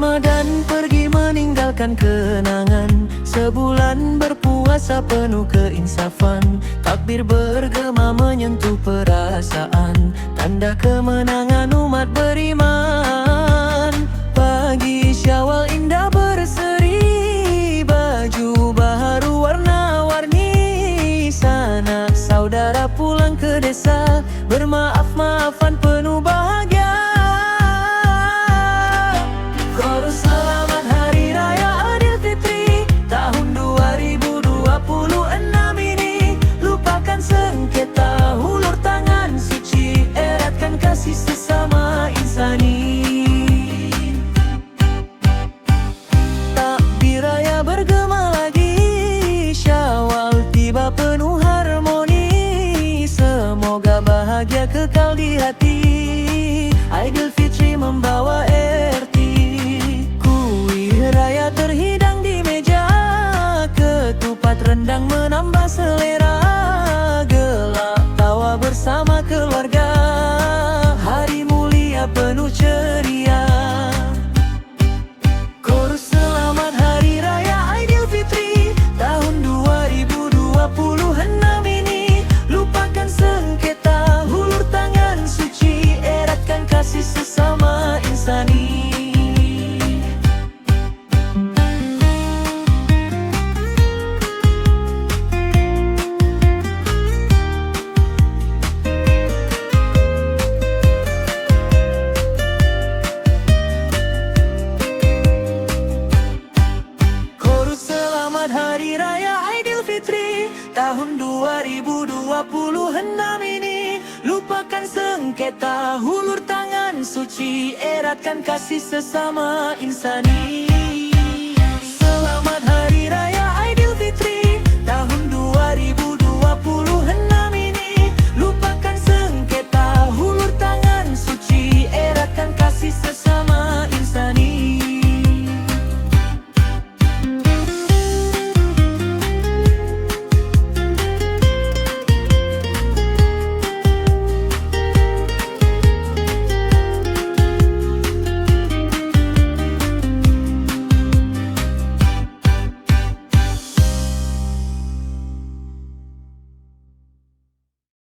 Ramadan pergi meninggalkan kenangan, sebulan berpuasa penuh keinsafan. Takbir bergema menyentuh perasaan, tanda kemenangan umat beriman. Pagi Syawal indah berseri, baju baharu warna-warni. Sanak saudara pulang ke desa, bermaaf-maafan penuh bahagia. Chorus selamat Hari Raya Aidilfitri tahun 2026 ini. Lupakan sengketa, hulur tangan suci, eratkan kasih sesama insani. Takbir raya bergema lagi, Syawal tiba penuh harmoni. Semoga bahagia kekal di hati, Aidilfitri membawa erti. Kuih raya terhidang di meja, ketupat rendang menambah selera. Gelak tawa bersama keluarga, hari mulia penuh ceria. Chorus selamat Hari Raya Aidilfitri tahun 2026 ini. Lupakan sengketa, hulur tangan suci, eratkan kasih sesama insani. Chorus selamat Hari Raya Aidilfitri tahun 2026 ini. Lupakan sengketa, hulur tangan suci, eratkan kasih sesama insani.